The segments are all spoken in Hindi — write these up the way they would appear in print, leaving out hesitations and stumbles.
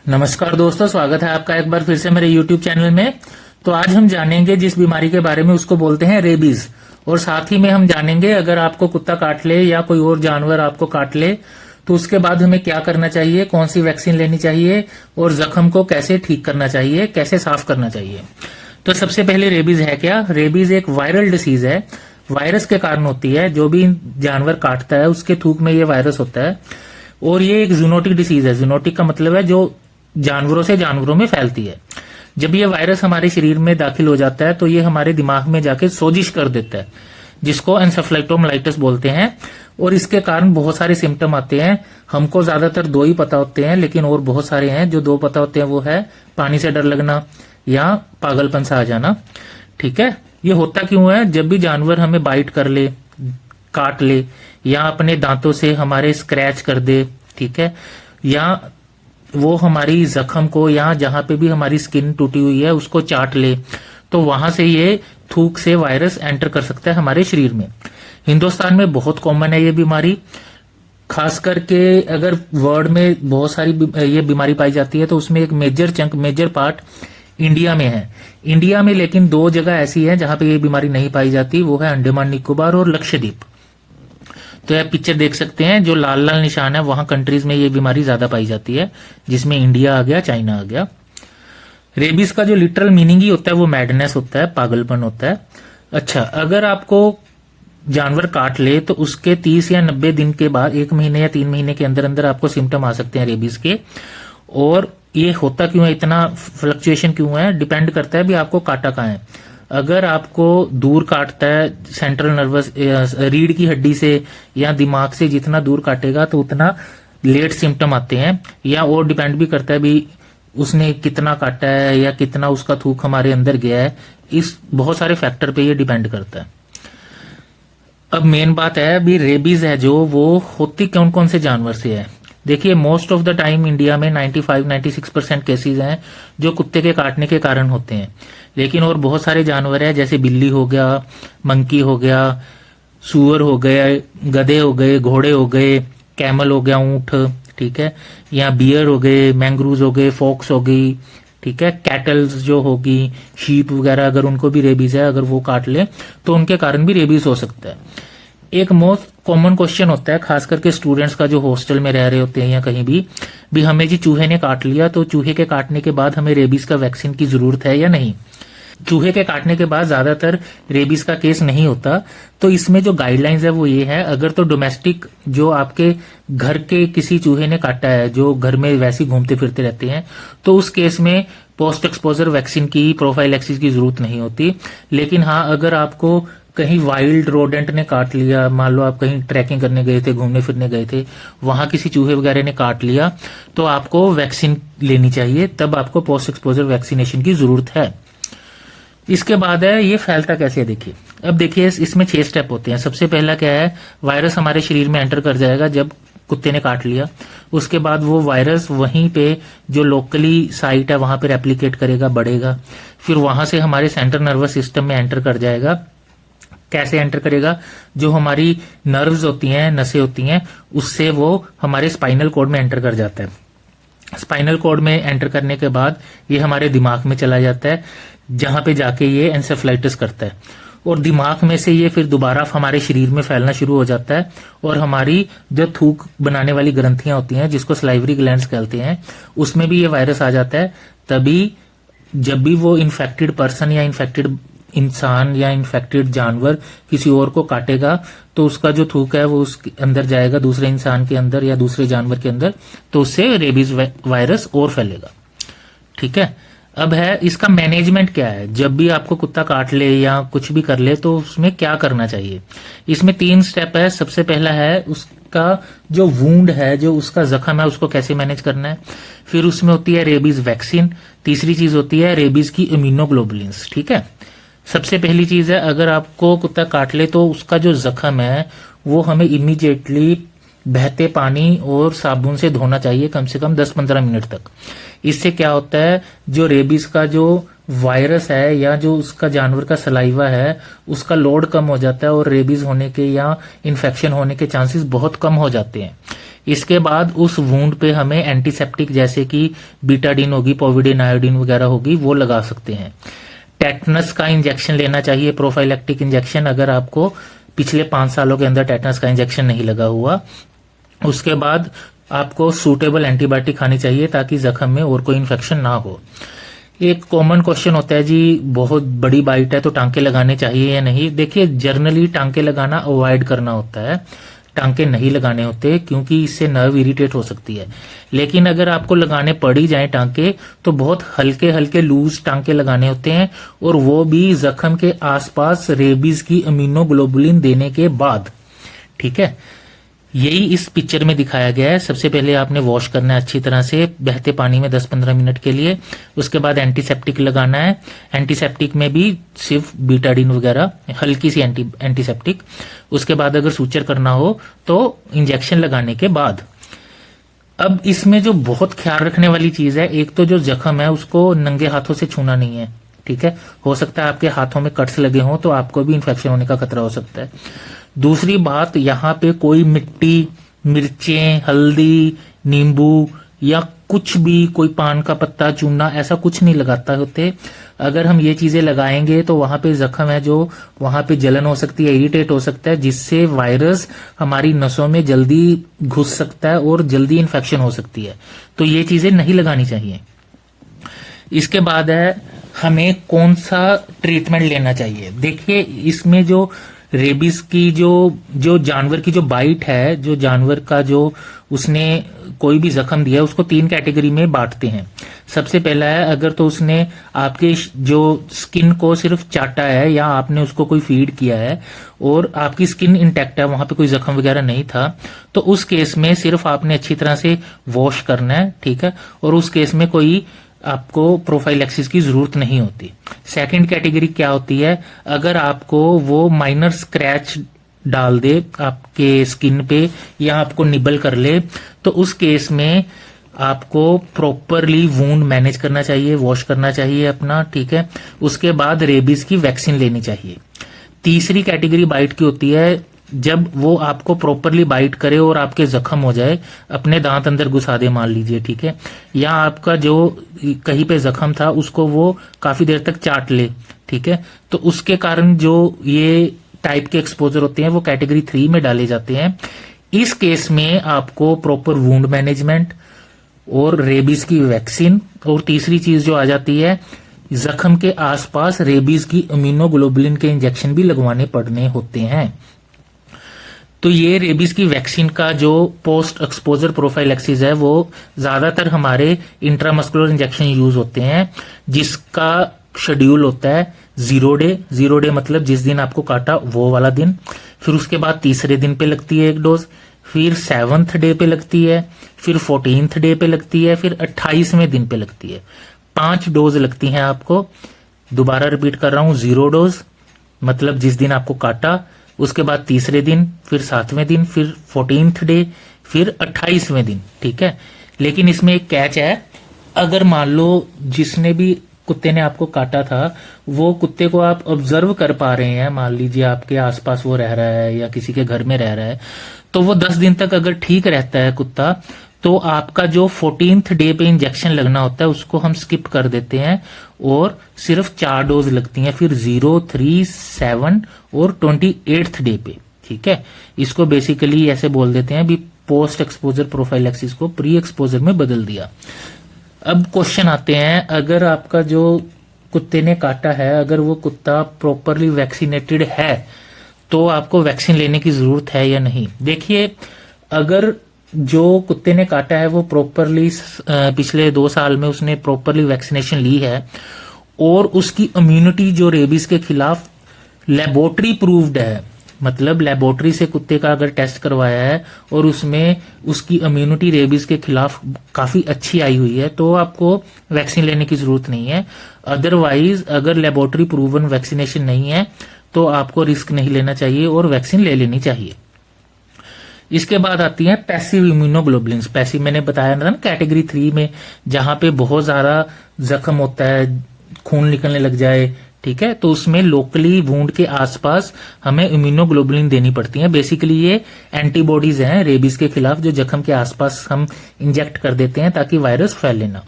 नमस्कार दोस्तों, स्वागत है आपका एक बार फिर से मेरे YouTube चैनल में। तो आज हम जानेंगे जिस बीमारी के बारे में, उसको बोलते हैं रेबीज। और साथ ही में हम जानेंगे अगर आपको कुत्ता काट ले या कोई और जानवर आपको काट ले तो उसके बाद हमें क्या करना चाहिए, कौन सी वैक्सीन लेनी चाहिए और जख्म को कैसे ठीक करना चाहिए, कैसे साफ करना चाहिए। तो सबसे पहले रेबीज है क्या? रेबीज एक वायरल डिसीज है, वायरस के कारण होती है। जो भी जानवर काटता है उसके थूक में ये वायरस होता है और ये एक जूनोटिक डिसीज है। जूनोटिक का मतलब है जो जानवरों से जानवरों में फैलती है। जब ये वायरस हमारे शरीर में दाखिल हो जाता है तो ये हमारे दिमाग में जाके सोजिश कर देता है, जिसको एन्सेफेलाइटोमाइलिटिस बोलते हैं। और इसके कारण बहुत सारे सिम्टम आते हैं। हमको ज्यादातर दो ही पता होते हैं, लेकिन और बहुत सारे हैं। जो दो पता होते हैं वो है पानी से डर लगना या पागलपन सा आ जाना। ठीक है, ये होता क्यों है? जब भी जानवर हमें बाइट कर ले, काट ले या अपने दांतों से हमारे स्क्रैच कर दे, ठीक है, या वो हमारी जख्म को या जहां पे भी हमारी स्किन टूटी हुई है उसको चाट ले, तो वहां से ये थूक से वायरस एंटर कर सकता है हमारे शरीर में। हिंदुस्तान में बहुत कॉमन है ये बीमारी। खास करके अगर वर्ल्ड में बहुत सारी ये बीमारी पाई जाती है तो उसमें एक मेजर पार्ट इंडिया में है। इंडिया में लेकिन दो जगह ऐसी है जहां पे ये बीमारी नहीं पाई जाती, वो है अंडमान निकोबार और लक्षद्वीप। तो यह पिक्चर देख सकते हैं, जो लाल लाल निशान है वहां कंट्रीज में ये बीमारी ज्यादा पाई जाती है, जिसमें इंडिया आ गया, चाइना आ गया। रेबीज का जो लिटरल मीनिंग ही होता है वो मैडनेस होता है, पागलपन होता है। अच्छा, अगर आपको जानवर काट ले तो उसके 30 या 90 दिन के बाद, 1 महीने या 3 महीने के अंदर अंदर आपको सिम्टम आ सकते हैं रेबीज के। और ये होता क्यों है, इतना फ्लक्चुएशन क्यों है? डिपेंड करता है भी आपको काटा कहाँ है। अगर आपको दूर काटता है सेंट्रल नर्वस रीढ़ की हड्डी से या दिमाग से, जितना दूर काटेगा तो उतना लेट सिम्टम आते हैं। या और डिपेंड भी करता है भी उसने कितना काटा है या कितना उसका थूक हमारे अंदर गया है। इस बहुत सारे फैक्टर पे ये डिपेंड करता है। अब मेन बात है भी रेबीज है जो, वो होती कौन कौन से जानवर से है। देखिए, most of the time India में 95-96% केसेस हैं जो कुत्ते के काटने के कारण होते हैं। लेकिन और बहुत सारे जानवर हैं, जैसे बिल्ली हो गया, मंकी हो गया, सुअर हो गए, गधे हो गए, घोड़े हो गए, कैमल हो गया, ऊंट, ठीक है, या बियर हो गए, मैंग्रूज हो गए, फॉक्स हो गई, ठीक है, कैटल्स जो होगी, शीप वगैरह, अगर उनको भी रेबीज है, अगर वो काट ले तो उनके कारण भी रेबीज हो सकता है। एक मोस्ट कॉमन क्वेश्चन होता है, खास करके स्टूडेंट्स का, जो हॉस्टल में रह रहे होते हैं या कहीं भी हमें जी चूहे ने काट लिया, तो चूहे के काटने के बाद हमें रेबीज का वैक्सीन की जरूरत है या नहीं। चूहे के काटने के बाद ज्यादातर रेबीज का केस नहीं होता। तो इसमें जो गाइडलाइंस है वो ये है, अगर तो डोमेस्टिक, जो आपके घर के किसी चूहे ने काटा है, जो घर में वैसे घूमते फिरते रहते हैं, तो उस केस में पोस्ट एक्सपोजर वैक्सीन की, प्रोफाइलैक्सिस की जरूरत नहीं होती। लेकिन हाँ, अगर आपको कहीं वाइल्ड रोडेंट ने काट लिया, मान लो आप कहीं ट्रैकिंग करने गए थे, घूमने फिरने गए थे, वहां किसी चूहे वगैरह ने काट लिया, तो आपको वैक्सीन लेनी चाहिए, तब आपको पोस्ट एक्सपोजर वैक्सीनेशन की जरूरत है। इसके बाद है, ये फैलता कैसे है देखिए। अब देखिए, इसमें 6 स्टेप होते हैं। सबसे पहला क्या है, वायरस हमारे शरीर में एंटर कर जाएगा जब कुत्ते ने काट लिया। उसके बाद वो वायरस वहीं पे जो लोकली साइट है वहां पे रेप्लिकेट करेगा, बढ़ेगा। फिर वहां से हमारे सेंट्रल नर्वस सिस्टम में एंटर कर जाएगा। कैसे एंटर करेगा? जो हमारी नर्व्स होती हैं, नसें होती हैं, उससे वो हमारे स्पाइनल कॉर्ड में एंटर कर जाता है। स्पाइनल कॉर्ड में एंटर करने के बाद ये हमारे दिमाग में चला जाता है, जहां पे जाके ये एन्सेफेलाइटिस करता है। और दिमाग में से ये फिर दोबारा हमारे शरीर में फैलना शुरू हो जाता है। और हमारी जो थूक बनाने वाली ग्रंथियां होती हैं, जिसको सलाइवरी ग्लैंड्स कहते हैं, उसमें भी ये वायरस आ जाता है। तभी जब भी वो इन्फेक्टेड पर्सन या इन्फेक्टेड इंसान या इन्फेक्टेड जानवर किसी और को काटेगा, तो उसका जो थूक है वो उसके अंदर जाएगा, दूसरे इंसान के अंदर या दूसरे जानवर के अंदर, तो उससे रेबीज वायरस और फैलेगा। ठीक है, अब है इसका मैनेजमेंट क्या है। जब भी आपको कुत्ता काट ले या कुछ भी कर ले तो उसमें क्या करना चाहिए। इसमें 3 स्टेप है। सबसे पहला है उसका जो वूंड है, जो उसका जख्म है, उसको कैसे मैनेज करना है। फिर उसमें होती है रेबीज वैक्सीन। तीसरी चीज होती है रेबीज की इम्यूनोग्लोबुलिन्स। ठीक है, सबसे पहली चीज है, अगर आपको कुत्ता काट ले तो उसका जो जख्म है वो हमें इमीडिएटली बहते पानी और साबुन से धोना चाहिए, कम से कम 10-15 मिनट तक। इससे क्या होता है, जो रेबीज का जो वायरस है या जो उसका जानवर का सलाइवा है, उसका लोड कम हो जाता है और रेबीज होने के या इन्फेक्शन होने के चांसेस बहुत कम हो जाते हैं। इसके बाद उस वूंड पे हमें एंटीसेप्टिक जैसे कि बीटाडीन होगी, पोविडीन, आयोडीन वगैरह होगी, वो लगा सकते हैं। टेटनस का इंजेक्शन लेना चाहिए, प्रोफाइलेक्टिक इंजेक्शन, अगर आपको पिछले 5 सालों के अंदर टेटनस का इंजेक्शन नहीं लगा हुआ। उसके बाद आपको सूटेबल एंटीबायोटिक खानी चाहिए ताकि जख्म में और कोई इन्फेक्शन ना हो। एक कॉमन क्वेश्चन होता है जी, बहुत बड़ी बाइट है तो टांके लगाने चाहिए या नहीं। देखिए, जर्नली टांके लगाना अवॉइड करना होता है, टांके नहीं लगाने होते क्योंकि इससे नर्व इरिटेट हो सकती है। लेकिन अगर आपको लगाने पड़ ही जाए टांके तो बहुत हल्के हल्के लूज टांके लगाने होते हैं, और वो भी जख्म के आसपास रेबीज की इम्यूनोग्लोबुलिन देने के बाद। ठीक है, यही इस पिक्चर में दिखाया गया है। सबसे पहले आपने वॉश करना है अच्छी तरह से बहते पानी में 10-15 मिनट के लिए। उसके बाद एंटीसेप्टिक लगाना है। एंटीसेप्टिक में भी सिर्फ बीटाडीन वगैरह, हल्की सी एंटीसेप्टिक। उसके बाद अगर सूचर करना हो तो इंजेक्शन लगाने के बाद। अब इसमें जो बहुत ख्याल रखने वाली चीज है, एक तो जो जख्म है उसको नंगे हाथों से छूना नहीं है। ठीक है, हो सकता है आपके हाथों में कट्स लगे हों तो आपको भी इन्फेक्शन होने का खतरा हो सकता है। दूसरी बात, यहाँ पे कोई मिट्टी, मिर्चें, हल्दी, नींबू या कुछ भी, कोई पान का पत्ता, चूना, ऐसा कुछ नहीं लगाता होते। अगर हम ये चीजें लगाएंगे तो वहां पे जख्म है जो, वहां पे जलन हो सकती है, इरिटेट हो सकता है, जिससे वायरस हमारी नसों में जल्दी घुस सकता है और जल्दी इन्फेक्शन हो सकती है। तो ये चीजें नहीं लगानी चाहिए। इसके बाद है हमें कौन सा ट्रीटमेंट लेना चाहिए। देखिए, इसमें जो रेबीज की जो जानवर की जो बाइट है, जो जानवर का जो उसने कोई भी जख्म दिया है, उसको 3 कैटेगरी में बांटते हैं। सबसे पहला है, अगर तो उसने आपके जो स्किन को सिर्फ चाटा है या आपने उसको कोई फीड किया है और आपकी स्किन इंटैक्ट है, वहां पे कोई जख्म वगैरह नहीं था, तो उस केस में सिर्फ आपने अच्छी तरह से वॉश करना है। ठीक है, और उस केस में कोई आपको प्रोफाइलैक्सिस की जरूरत नहीं होती। सेकंड कैटेगरी क्या होती है, अगर आपको वो माइनर स्क्रैच डाल दे आपके स्किन पे या आपको निबल कर ले, तो उस केस में आपको प्रॉपरली वूंड मैनेज करना चाहिए, वॉश करना चाहिए अपना। ठीक है, उसके बाद रेबीज की वैक्सीन लेनी चाहिए। तीसरी कैटेगरी बाइट की होती है, जब वो आपको प्रॉपरली बाइट करे और आपके जख्म हो जाए, अपने दांत अंदर घुसा दे मान लीजिए। ठीक है, या आपका जो कहीं पे जख्म था उसको वो काफी देर तक चाट ले। ठीक है, तो उसके कारण जो ये टाइप के एक्सपोजर होते हैं वो कैटेगरी 3 में डाले जाते हैं। इस केस में आपको प्रॉपर वुंड मैनेजमेंट और रेबीज की वैक्सीन, और तीसरी चीज जो आ जाती है, जख्म के आसपास रेबीज की इम्यूनोग्लोबुलिन के इंजेक्शन भी लगवाने पड़ने होते हैं। तो ये रेबीज की वैक्सीन का जो पोस्ट एक्सपोजर प्रोफाइलैक्सिस है वो ज्यादातर हमारे इंट्रामस्कुलर इंजेक्शन यूज होते हैं, जिसका शेड्यूल होता है 0 डे। 0 डे मतलब जिस दिन आपको काटा वो वाला दिन। फिर उसके बाद तीसरे दिन पे लगती है 1 डोज, फिर 7th डे पे लगती है, फिर 14th डे पे लगती है, फिर 28वें दिन पे लगती है। 5 डोज लगती हैं आपको। दोबारा रिपीट कर रहा हूं, 0 डोज मतलब जिस दिन आपको काटा, उसके बाद तीसरे दिन, फिर 7वें दिन, फिर 14th डे, फिर 28वें दिन। ठीक है, लेकिन इसमें एक कैच है, अगर मान लो जिसने भी कुत्ते ने आपको काटा था वो कुत्ते को आप ऑब्जर्व कर पा रहे हैं, मान लीजिए आपके आसपास वो रह रहा है या किसी के घर में रह रहा है, तो वो 10 दिन तक अगर ठीक रहता है कुत्ता, तो आपका जो 14th डे पे इंजेक्शन लगना होता है उसको हम स्किप कर देते हैं और सिर्फ 4 डोज लगती हैं, फिर 0, 3, 7 और 28th डे पे। ठीक है, इसको बेसिकली ऐसे बोल देते हैं भी पोस्ट एक्सपोजर प्रोफाइलैक्सिस को प्री एक्सपोजर में बदल दिया। अब क्वेश्चन आते हैं, अगर आपका जो कुत्ते ने काटा है, अगर वो कुत्ता प्रॉपरली वैक्सीनेटेड है तो आपको वैक्सीन लेने की जरूरत है या नहीं। देखिए, अगर जो कुत्ते ने काटा है वो प्रॉपरली पिछले 2 साल में उसने प्रॉपरली वैक्सीनेशन ली है और उसकी इम्यूनिटी जो रेबीज के खिलाफ लेबोरेटरी प्रूव्ड है, मतलब लेबोरेटरी से कुत्ते का अगर टेस्ट करवाया है और उसमें उसकी इम्यूनिटी रेबीज के खिलाफ काफी अच्छी आई हुई है, तो आपको वैक्सीन लेने की जरूरत नहीं है। अदरवाइज अगर लेबोरेटरी प्रूवन वैक्सीनेशन नहीं है तो आपको रिस्क नहीं लेना चाहिए और वैक्सीन ले लेनी चाहिए। इसके बाद आती है पैसिव इम्यूनोग्लोबुलिन्स। पैसिव मैंने बताया ना कैटेगरी 3 में, जहां पे बहुत ज्यादा जख्म होता है, खून निकलने लग जाए, ठीक है। तो उसमें लोकली वुंड के आसपास हमें इम्यूनोग्लोबुलिन देनी पड़ती है। बेसिकली ये एंटीबॉडीज हैं रेबीज के खिलाफ, जो जख्म के आसपास हम इंजेक्ट कर देते हैं ताकि वायरस फैले ना।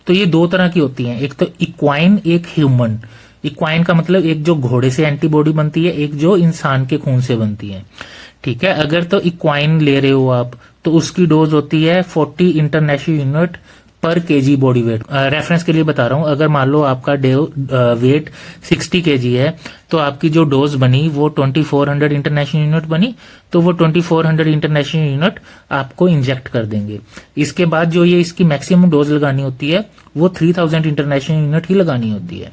तो ये दो तरह की होती हैं, एक तो इक्वाइन, एक ह्यूमन। इक्वाइन का मतलब एक जो घोड़े से एंटीबॉडी बनती है, एक जो इंसान के खून से बनती है, ठीक है। अगर तो इक्वाइन ले रहे हो आप तो उसकी डोज होती है 40 इंटरनेशनल यूनिट पर केजी बॉडी वेट। रेफरेंस के लिए बता रहा हूं, अगर मान लो आपका वेट 60 केजी है तो आपकी जो डोज बनी वो 2400 इंटरनेशनल यूनिट बनी, तो वो 2400 इंटरनेशनल यूनिट आपको इंजेक्ट कर देंगे। इसके बाद जो ये इसकी मैक्सिमम डोज लगानी होती है वो 3000 इंटरनेशनल यूनिट ही लगानी होती है।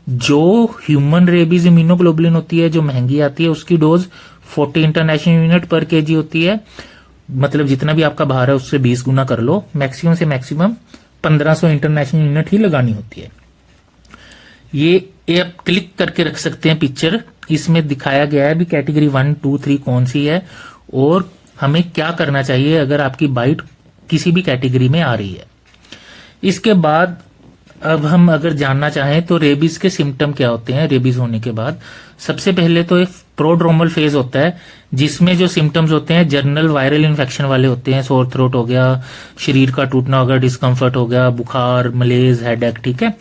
जो ह्यूमन रेबीज इम्यूनोग्लोबुलिन होती है जो महंगी आती है, उसकी डोज 40 इंटरनेशनल यूनिट पर केजी होती है। मतलब जितना भी आपका भार है उससे 20 गुना कर लो। मैक्सिमम से मैक्सिमम 1500 इंटरनेशनल यूनिट ही लगानी होती है। ये आप क्लिक करके रख सकते हैं पिक्चर, इसमें दिखाया गया है भी कैटेगरी 1, 2, 3 कौन सी है और हमें क्या करना चाहिए अगर आपकी बाइट किसी भी कैटेगरी में आ रही है। इसके बाद अब हम अगर जानना चाहें तो रेबीज के सिम्टम क्या होते हैं रेबीज होने के बाद। सबसे पहले तो एक प्रोड्रोमल फेज होता है जिसमें जो सिम्टम्स होते हैं जर्नल वायरल इन्फेक्शन वाले होते हैं। सोर थ्रोट हो गया, शरीर का टूटना हो गया, डिस्कम्फर्ट हो गया, बुखार, मलेज, हेडेक, ठीक है।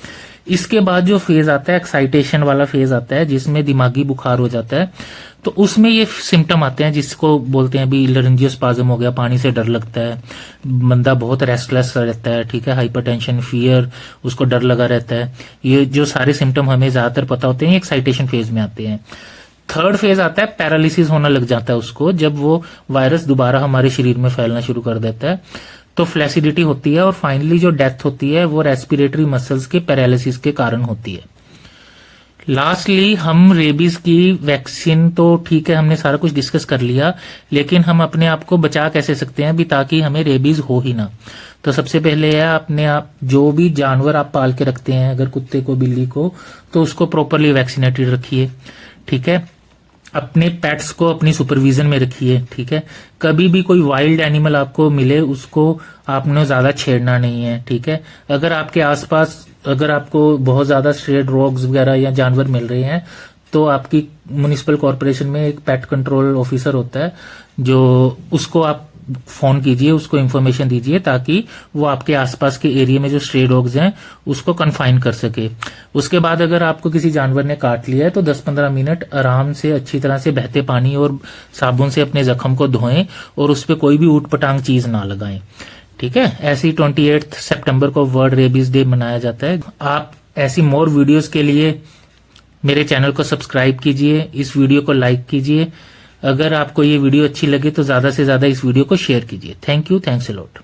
इसके बाद जो फेज आता है एक्साइटेशन वाला फेज आता है जिसमें दिमागी बुखार हो जाता है। तो उसमें ये सिम्टम आते हैं जिसको बोलते हैं भी लरेंजियोस्पाज्म हो गया, पानी से डर लगता है, बंदा बहुत रेस्टलेस रहता है, ठीक है, हाइपरटेंशन, फियर, उसको डर लगा रहता है। ये जो सारे सिम्टम हमें ज्यादातर पता होते हैं एक्साइटेशन फेज में आते हैं। थर्ड फेज आता है पैरालिसिस होना लग जाता है उसको, जब वो वायरस दोबारा हमारे शरीर में फैलना शुरू कर देता है तो फ्लैसिडिटी होती है। और फाइनली जो डेथ होती है वो रेस्पिरेटरी मसल्स के पैरालिसिस के कारण होती है। लास्टली हम रेबीज की वैक्सीन तो ठीक है, हमने सारा कुछ डिस्कस कर लिया, लेकिन हम अपने आप को बचा कैसे सकते हैं भी ताकि हमें रेबीज हो ही ना। तो सबसे पहले है अपने आप जो भी जानवर आप पाल के रखते हैं, अगर कुत्ते को, बिल्ली को, तो उसको प्रॉपरली वैक्सीनेटेड रखिए, ठीक है। अपने पेट्स को अपनी सुपरविजन में रखिए, ठीक है। कभी भी कोई वाइल्ड एनिमल आपको मिले उसको आपने ज्यादा छेड़ना नहीं है, ठीक है। अगर आपके आसपास अगर आपको बहुत ज्यादा स्ट्रे डॉग्स वगैरह या जानवर मिल रहे हैं तो आपकी म्युनिसिपल कॉर्पोरेशन में एक पेट कंट्रोल ऑफिसर होता है, जो उसको आप फोन कीजिए, उसको इन्फॉर्मेशन दीजिए ताकि वो आपके आसपास के एरिया में जो स्ट्रे डॉग्स हैं उसको कन्फाइन कर सके। उसके बाद अगर आपको किसी जानवर ने काट लिया है तो 10-15 मिनट आराम से अच्छी तरह से बहते पानी और साबुन से अपने जख्म को धोएं और उस पर कोई भी ऊट पटांग चीज ना लगाएं, ठीक है। ऐसी 28 सितंबर को वर्ल्ड रेबीज डे मनाया जाता है। आप ऐसी मोर वीडियोस के लिए मेरे चैनल को सब्सक्राइब कीजिए, इस वीडियो को लाइक कीजिए। अगर आपको ये वीडियो अच्छी लगे तो ज्यादा से ज्यादा इस वीडियो को शेयर कीजिए। Thank you, thanks a lot.